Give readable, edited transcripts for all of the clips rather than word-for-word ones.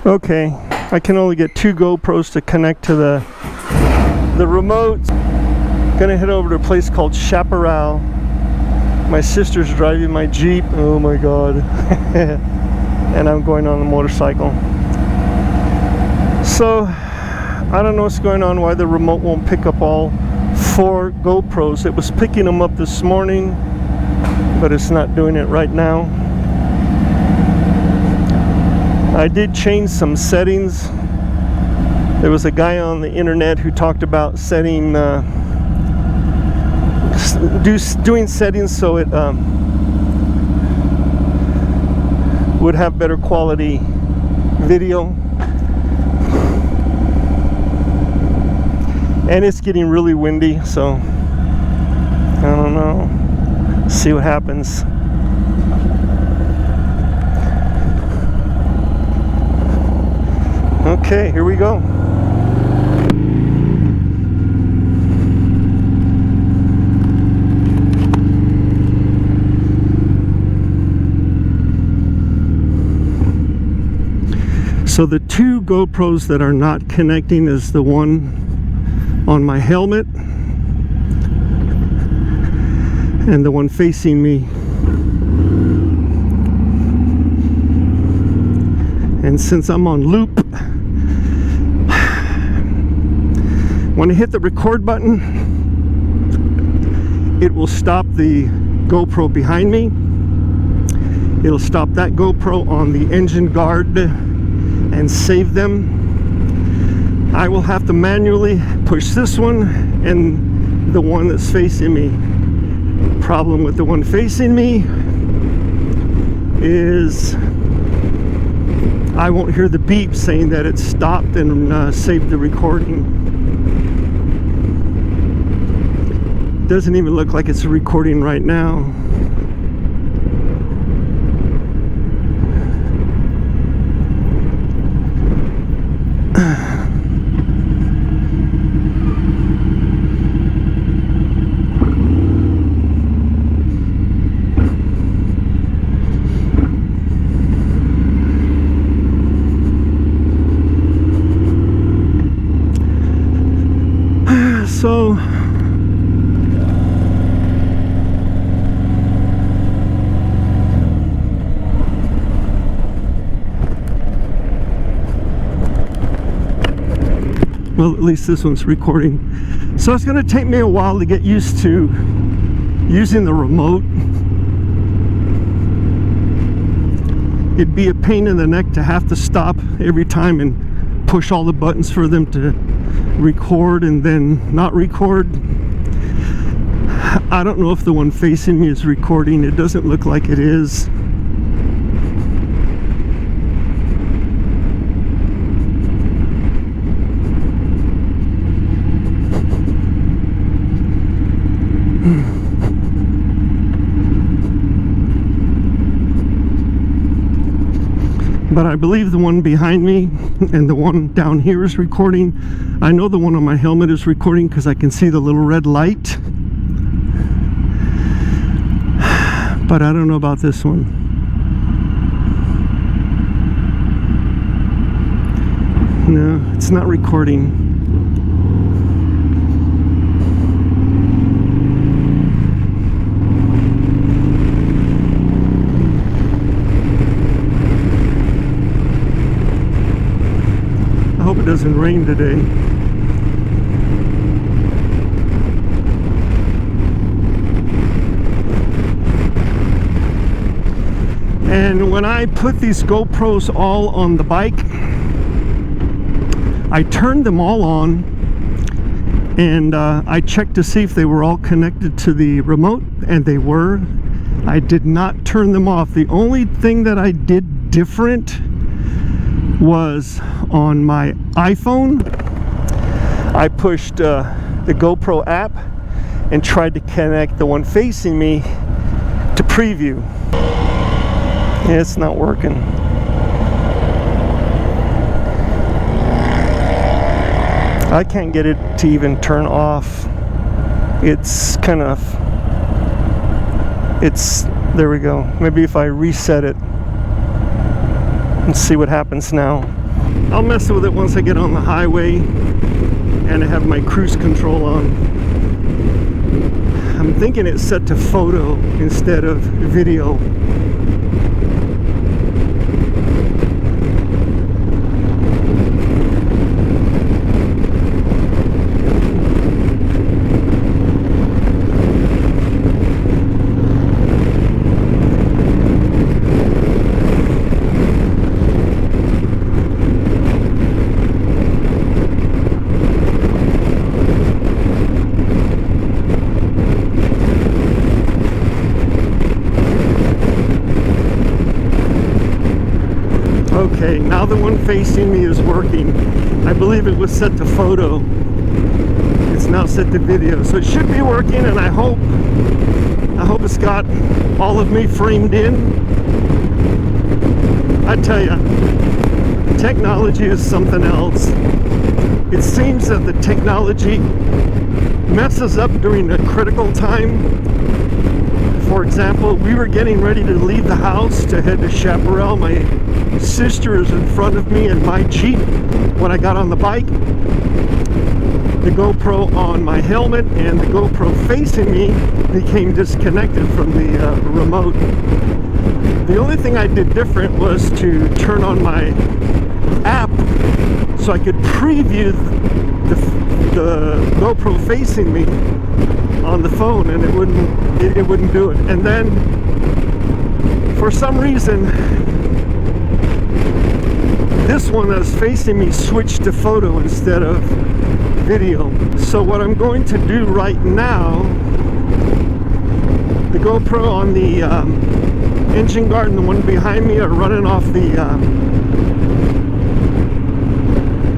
Okay, I can only get 2 GoPros to connect to the remote. Gonna head over to a place called Chaparral. My sister's driving my Jeep. Oh my god. And I'm going on a motorcycle. So I don't know what's going on, why the remote won't pick up all 4 GoPros. It was picking them up this morning, but it's not doing it right now. I did change some settings. There was a guy on the internet who talked about setting doing settings so it would have better quality video. And it's getting really windy, so I don't know. See what happens. Okay, here we go. So the 2 GoPros that are not connecting is the one on my helmet and the one facing me. And since I'm on loop, when I hit the record button, it will stop the GoPro behind me. It'll stop that GoPro on the engine guard and save them. I will have to manually push this one and the one that's facing me. Problem with the one facing me is I won't hear the beep saying that it stopped and saved the recording. Doesn't even look like it's recording right now. So well, at least this one's recording. So it's going to take me a while to get used to using the remote. It'd be a pain in the neck to have to stop every time and push all the buttons for them to record and then not record. I don't know if the one facing me is recording. It doesn't look like it is. But I believe the one behind me and the one down here is recording. I know the one on my helmet is recording because I can see the little red light. But I don't know about this one. No, it's not recording. I hope it doesn't rain today. And when I put these GoPros all on the bike, I turned them all on and I checked to see if they were all connected to the remote, and they were. I did not turn them off. The only thing that I did different was on my iPhone. I pushed the GoPro app and tried to connect the one facing me to preview. It's not working. I can't get it to even turn off. It's kind of, there we go. Maybe if I reset it and see what happens now. I'll mess with it once I get on the highway and I have my cruise control on. I'm thinking it's set to photo instead of video. Okay, now the one facing me is working. I believe it was set to photo. It's now set to video, so it should be working, and I hope it's got all of me framed in. I tell you, technology is something else. It seems that the technology messes up during a critical time. For example, we were getting ready to leave the house to head to Chaparral. My sister is in front of me in my Jeep. When I got on the bike, the GoPro on my helmet and the GoPro facing me became disconnected from the remote. The only thing I did different was to turn on my app so I could preview the GoPro facing me on the phone, and it wouldn't do it. And then for some reason this one that's facing me switched to photo instead of video. So what I'm going to do right now, the GoPro on the engine guard and the one behind me are running off the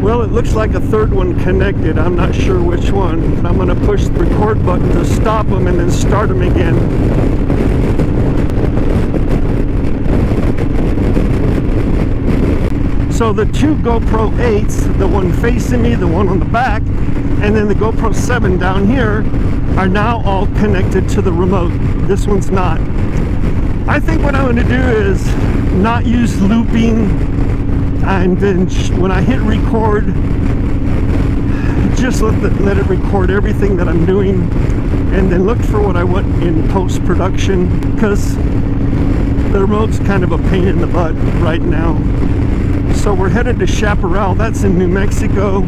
well, it looks like a third one connected. I'm not sure which one. I'm going to push the record button to stop them and then start them again. So the two GoPro 8s, the one facing me, the one on the back, and then the GoPro 7 down here are now all connected to the remote. This one's not. I think what I'm going to do is not use looping, and then when I hit record, just let it record everything that I'm doing, and then look for what I want in post-production, because the remote's kind of a pain in the butt right now. So we're headed to Chaparral. That's in New Mexico.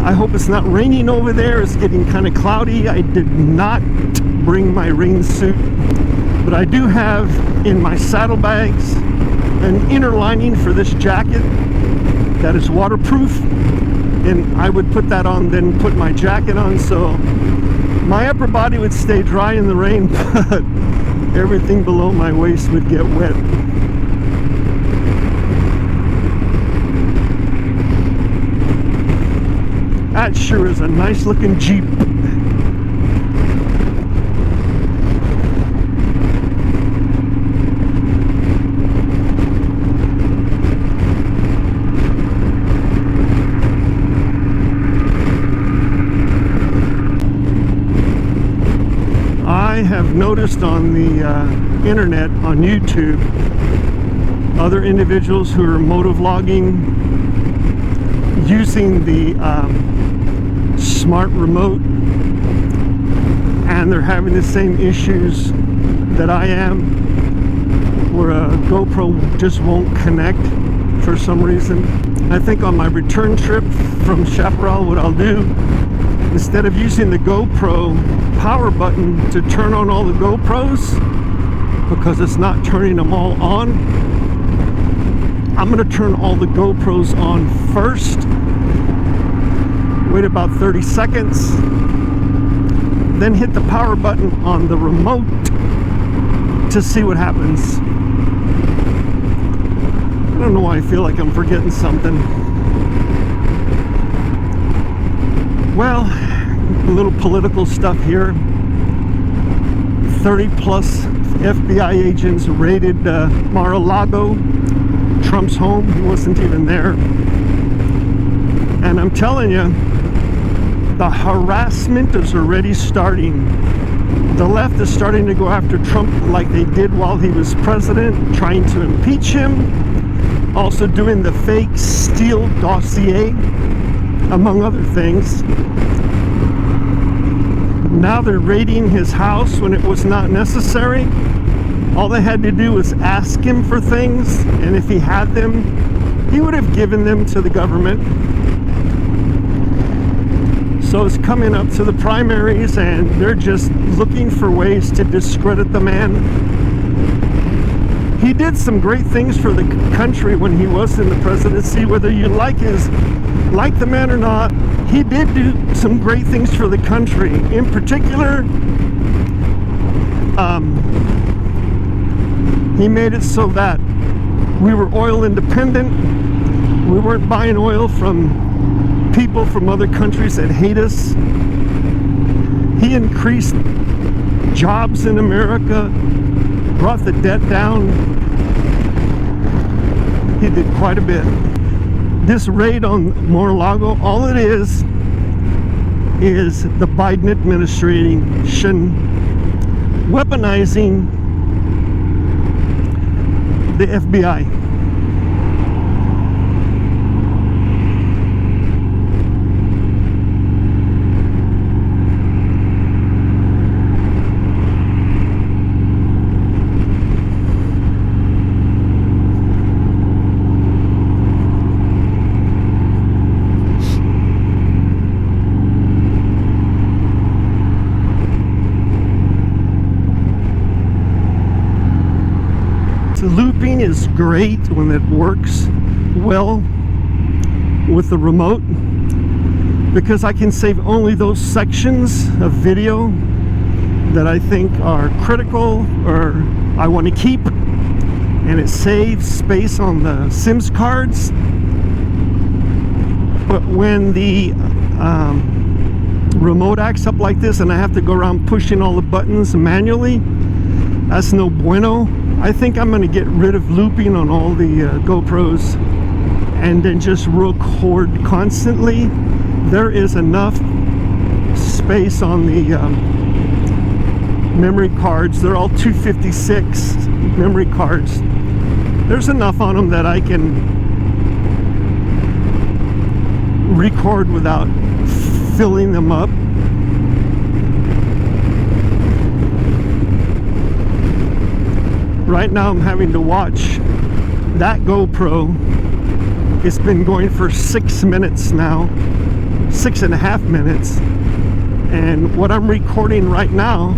I hope it's not raining over there. It's getting kind of cloudy. I did not bring my rain suit, but I do have in my saddlebags an inner lining for this jacket that is waterproof, and I would put that on, then put my jacket on, so my upper body would stay dry in the rain, but everything below my waist would get wet. That sure is a nice looking Jeep. I have noticed on the internet, on YouTube, other individuals who are motovlogging using the smart remote, and they're having the same issues that I am, where a GoPro just won't connect for some reason. I think on my return trip from Chaparral, what I'll do, instead of using the GoPro power button to turn on all the GoPros, because it's not turning them all on, I'm going to turn all the GoPros on first, wait about 30 seconds, then hit the power button on the remote to see what happens. I don't know why I feel like I'm forgetting something. Well, a little political stuff here. 30 plus FBI agents raided Mar-a-Lago, Trump's home. He wasn't even there. And I'm telling you, the harassment is already starting. The left is starting to go after Trump like they did while he was president, trying to impeach him. also doing the fake Steele dossier, among other things. Now they're raiding his house when it was not necessary. All they had to do was ask him for things, and if he had them, he would have given them to the government. So it's coming up to the primaries, and they're just looking for ways to discredit the man. He did some great things for the country when he was in the presidency, whether you like the man or not. He did do some great things for the country. In particular, he made it so that we were oil independent. We weren't buying oil from people from other countries that hate us. He increased jobs in America, brought the debt down. He did quite a bit. This raid on Mar-a-Lago, all it is the Biden administration weaponizing the FBI. Looping is great when it works well with the remote, because I can save only those sections of video that I think are critical or I want to keep, and it saves space on the Sims cards. But when the remote acts up like this and I have to go around pushing all the buttons manually, that's no bueno. I think I'm going to get rid of looping on all the GoPros and then just record constantly. There is enough space on the memory cards. They're all 256 memory cards. There's enough on them that I can record without filling them up. Right now I'm having to watch that GoPro. It's been going for 6 minutes now, 6.5 minutes. And what I'm recording right now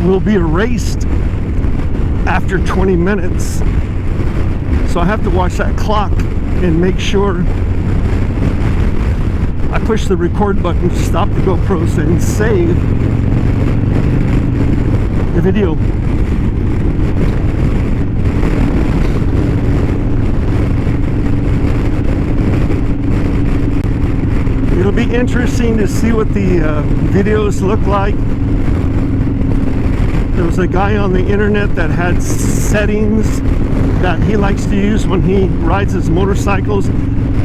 will be erased after 20 minutes. So I have to watch that clock and make sure I push the record button to stop the GoPros and save the video. It'll be interesting to see what the videos look like. There was a guy on the internet that had settings that he likes to use when he rides his motorcycles.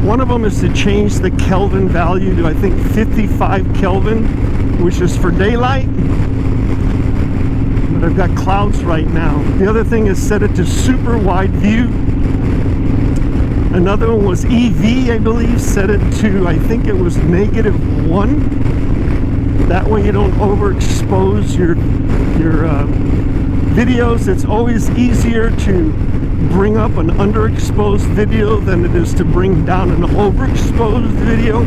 One of them is to change the Kelvin value to, I think, 55 Kelvin, which is for daylight. But I've got clouds right now. The other thing is set it to super wide view. Another one was EV, I believe, set it to, I think it was -1. That way you don't overexpose your videos. It's always easier to bring up an underexposed video than it is to bring down an overexposed video.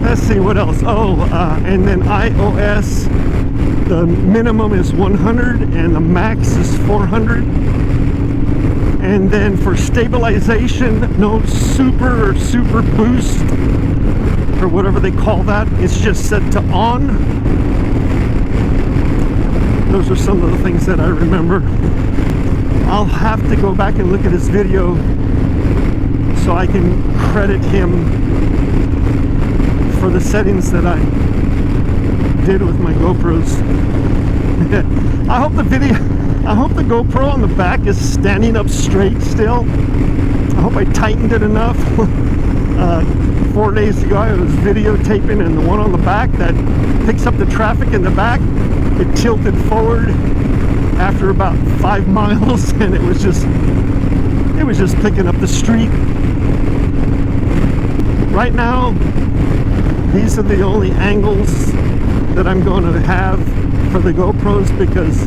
Let's see what else. And then iOS, the minimum is 100 and the max is 400. And then for stabilization, no super or super boost or whatever they call that. It's just set to on. Those are some of the things that I remember. I'll have to go back and look at his video so I can credit him for the settings that I did with my GoPros. I hope the GoPro on the back is standing up straight still. I hope I tightened it enough. 4 days ago I was videotaping, and the one on the back that picks up the traffic in the back, it tilted forward after about 5 miles, and it was just picking up the street. Right now, these are the only angles that I'm going to have for the GoPros, because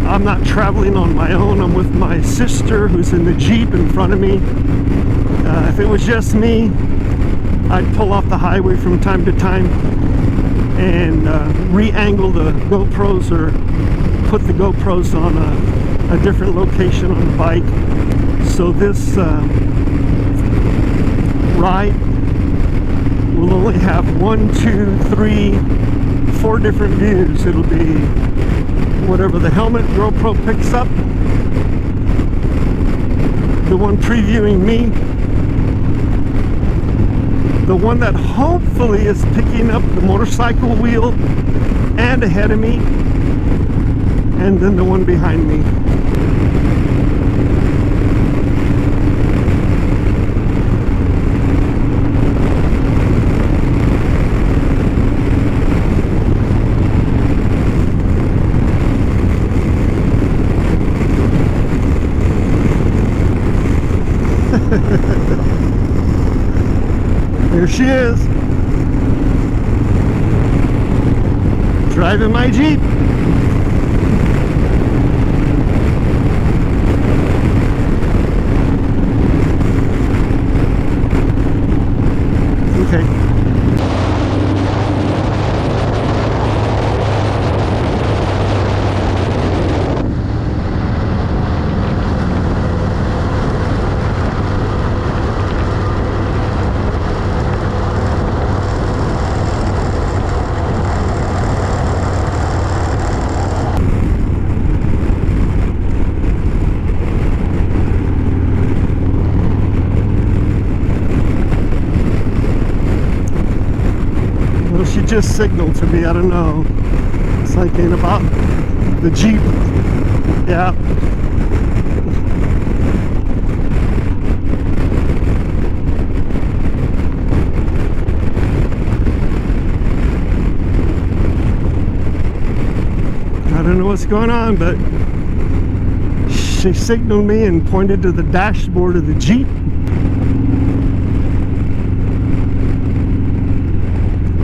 I'm not traveling on my own. I'm with my sister, who's in the Jeep in front of me. If it was just me, I'd pull off the highway from time to time and re-angle the GoPros, or put the GoPros on a different location on the bike. So this ride will only have 1, 2, 3, 4 different views. It'll be whatever the helmet GoPro picks up, the one previewing me, the one that hopefully is picking up the motorcycle wheel and ahead of me, and then the one behind me. Here she is, driving my Jeep. Okay. She just signaled to me, I don't know, something about the Jeep. Yeah. I don't know what's going on, but she signaled me and pointed to the dashboard of the Jeep.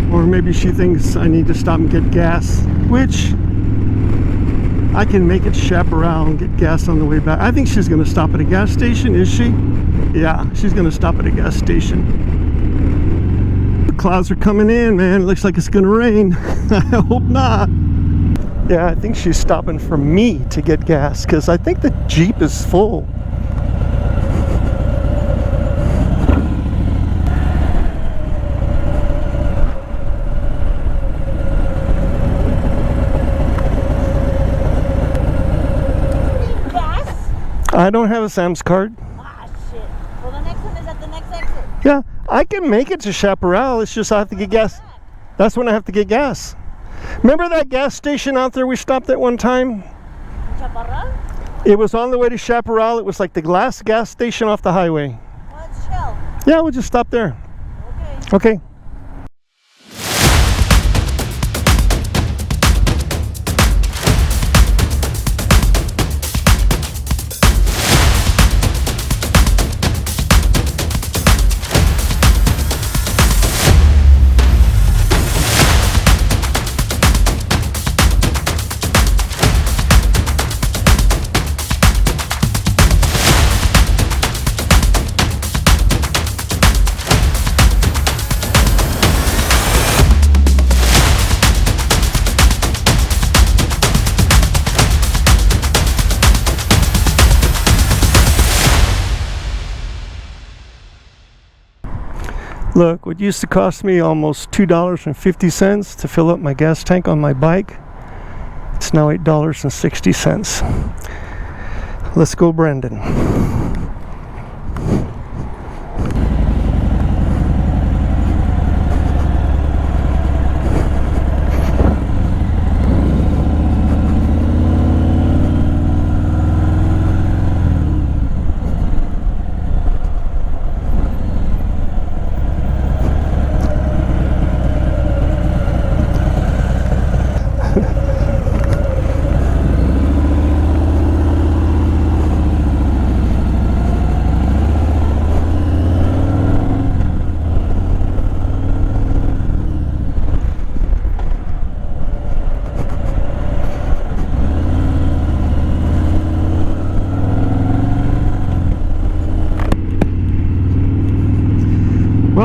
Or maybe she thinks I need to stop and get gas, which I can make it Chaparral and get gas on the way back. I think she's going to stop at a gas station, is she? Yeah, she's going to stop at a gas station. The clouds are coming in, man. It looks like it's going to rain. I hope not. Yeah, I think she's stopping for me to get gas, because I think the Jeep is full. I don't have a Sam's card. Ah, shit. Well, the next one is at the next exit. Yeah, I can make it to Chaparral. It's just I have to get gas. That's when I have to get gas. Remember that gas station out there we stopped at one time? Chaparral? It was on the way to Chaparral. It was like the last gas station off the highway. Well, it's Shell. Yeah, we'll just stop there. Okay. Okay. Look, what used to cost me almost $2.50 to fill up my gas tank on my bike, it's now $8.60. Let's go, Brandon.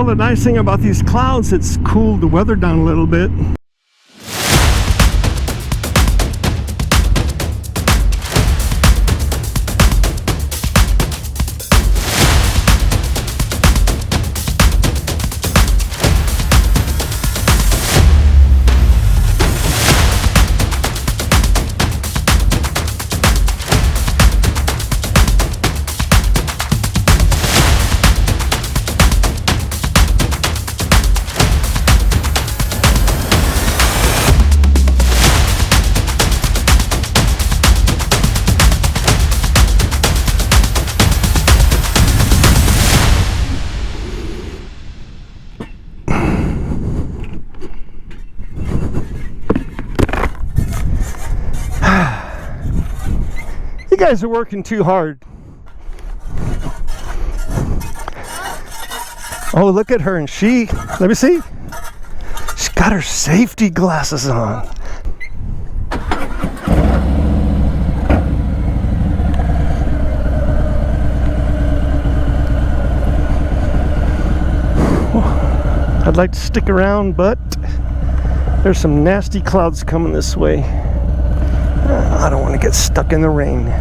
Well, the nice thing about these clouds, it's cooled the weather down a little bit. You guys are working too hard. Oh, look at her, and let me see. She's got her safety glasses on. I'd like to stick around, but there's some nasty clouds coming this way. I don't want to get stuck in the rain.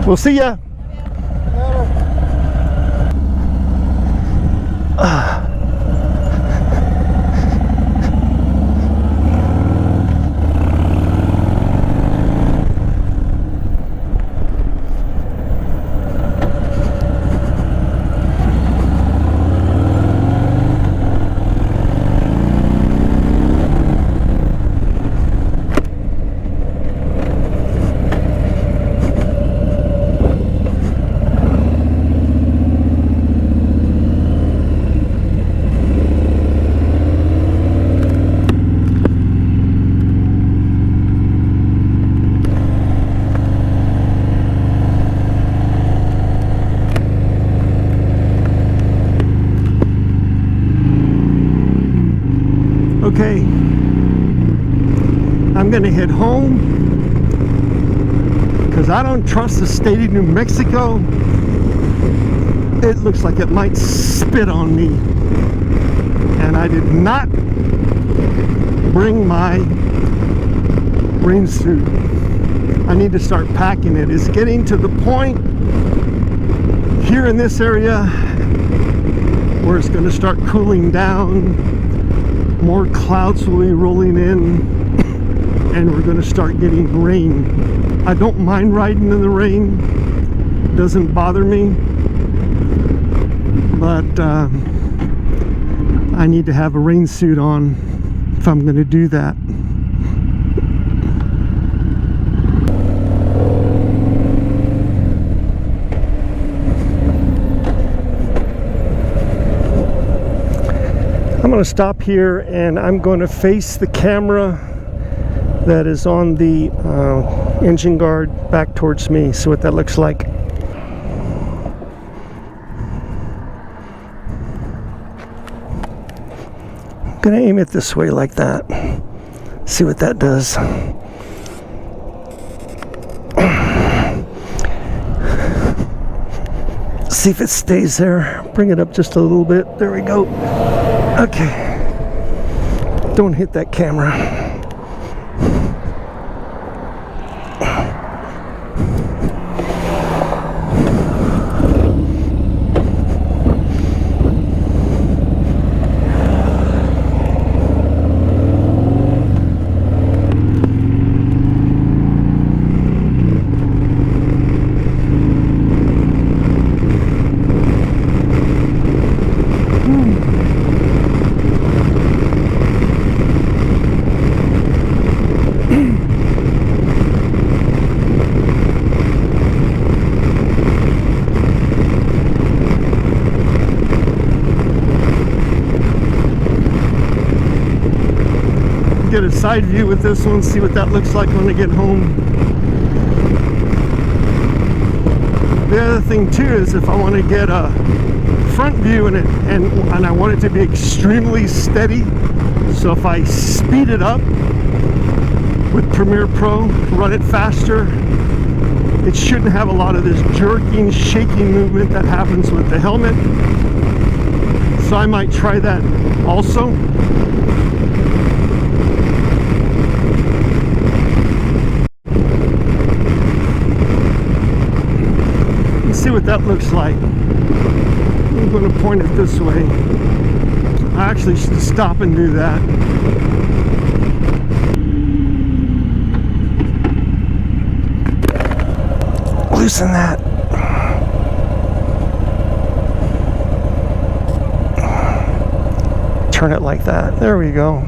We'll see ya. Okay, I'm gonna head home because I don't trust the state of New Mexico. It looks like it might spit on me, and I did not bring my rain suit. I need to start packing it. It's getting to the point here in this area where it's going to start cooling down. More clouds will be rolling in, and we're going to start getting rain. I don't mind riding in the rain. It doesn't bother me. But I need to have a rain suit on if I'm going to do that. I'm going to stop here, and I'm going to face the camera that is on the engine guard back towards me. See what that looks like. I'm going to aim it this way like that. See what that does. See if it stays there. Bring it up just a little bit. There we go. Okay. Don't hit that camera. Get a side view with this one, see what that looks like when I get home. The other thing too is if I want to get a front view and I want it to be extremely steady, so if I speed it up with Premiere Pro, run it faster, it shouldn't have a lot of this jerking, shaking movement that happens with the helmet. So I might try that also. Let's see what that looks like. I'm going to point it this way. I actually should stop and do that. Loosen that. Turn it like that. There we go.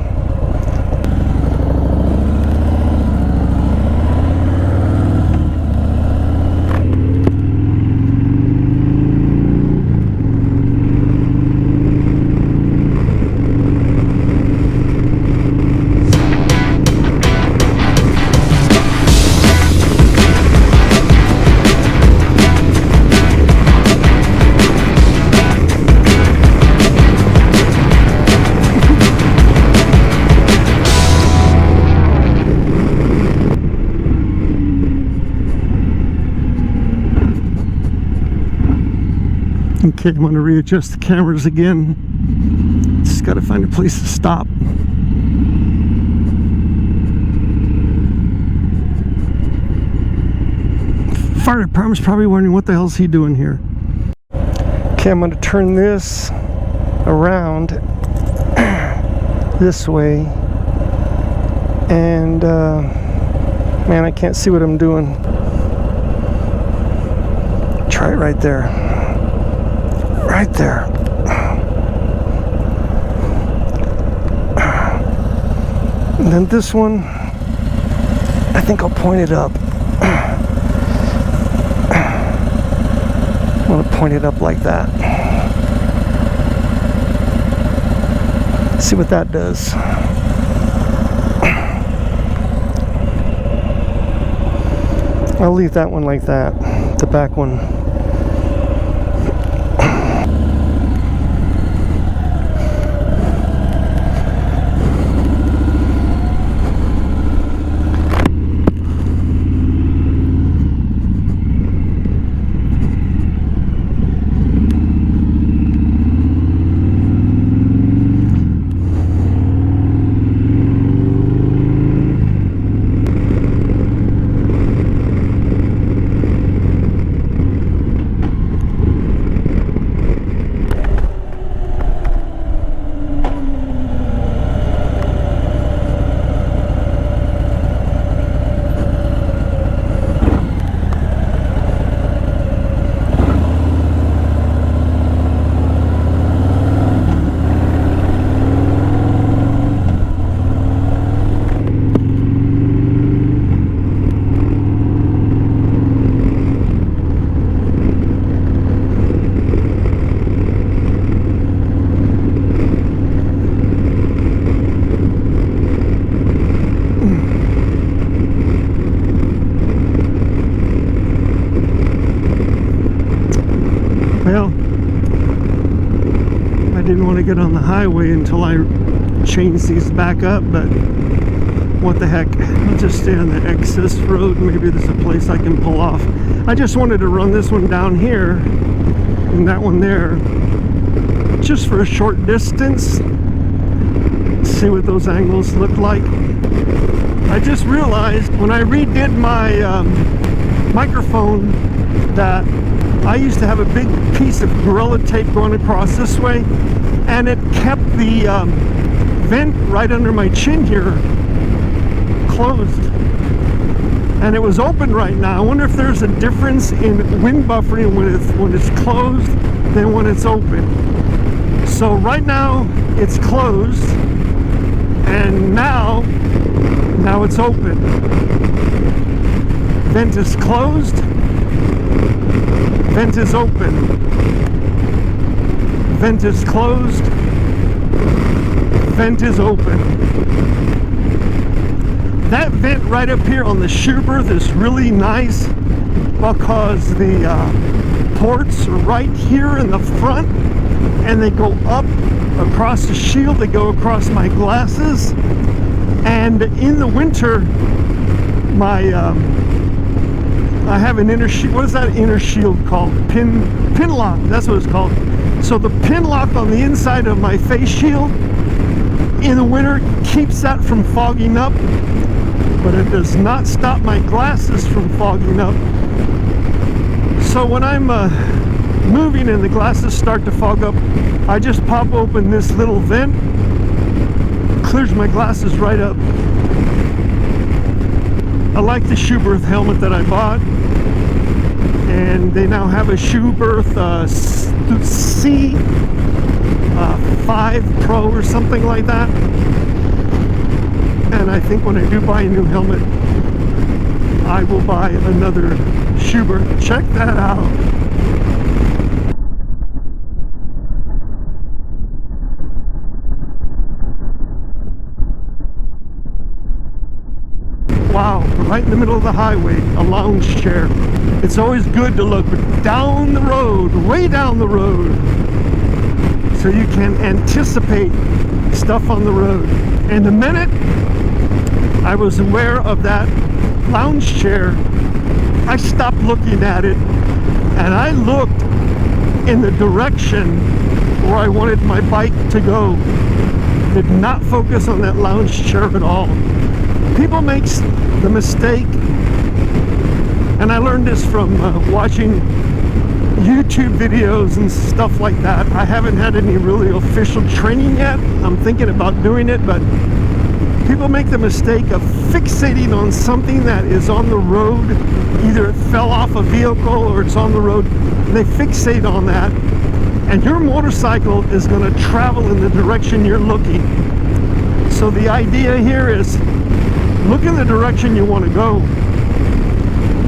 Okay, I'm going to readjust the cameras again. Just got to find a place to stop. Fire department's probably wondering what the hell's he doing here. Okay, I'm going to turn this around this way, and man, I can't see what I'm doing. Try it right there. Right there. And then this one, I think I'll point it up. I'm going to point it up like that. See what that does. I'll leave that one like that, the back one. Well, I didn't want to get on the highway until I changed these back up, but what the heck, I'll just stay on the excess road. Maybe there's a place I can pull off. I just wanted to run this one down here and that one there just for a short distance, see what those angles look like. I just realized when I redid my microphone that I used to have a big piece of Gorilla Tape going across this way, and it kept the vent right under my chin here closed, and it was open right now. I wonder if there's a difference in wind buffering when it's closed than when it's open. So right now it's closed, and now it's open. Vent is closed, vent is open, vent is closed, vent is open. That vent right up here on the shoe berth is really nice because the ports are right here in the front, and they go up across the shield, they go across my glasses, and in the winter my I have an inner shield. What is that inner shield called? Pin lock. That's what it's called. So the pin lock on the inside of my face shield in the winter keeps that from fogging up, but it does not stop my glasses from fogging up. So when I'm moving and the glasses start to fog up, I just pop open this little vent, clears my glasses right up. I like the Schuberth helmet that I bought, and they now have a Schuberth C5 Pro or something like that. And I think when I do buy a new helmet, I will buy another Schuberth. Check that out. Wow, right in the middle of the highway, a lounge chair. It's always good to look down the road, way down the road, so you can anticipate stuff on the road. And the minute I was aware of that lounge chair, I stopped looking at it and I looked in the direction where I wanted my bike to go. Did not focus on that lounge chair at all. People make the mistake, and I learned this from watching YouTube videos and stuff like that. I haven't had any really official training yet. I'm thinking about doing it, but people make the mistake of fixating on something that is on the road. Either it fell off a vehicle or it's on the road. They fixate on that, and your motorcycle is going to travel in the direction you're looking. So the idea here is look in the direction you want to go,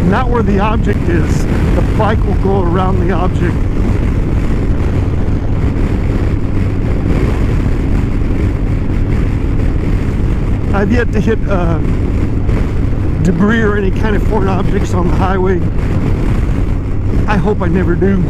not where the object is. The bike will go around the object. I've yet to hit debris or any kind of foreign objects on the highway. I hope I never do.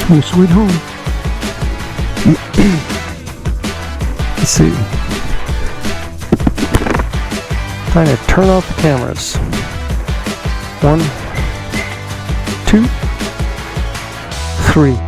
Home sweet home. Let's see. Trying to turn off the cameras. 1, 2, 3.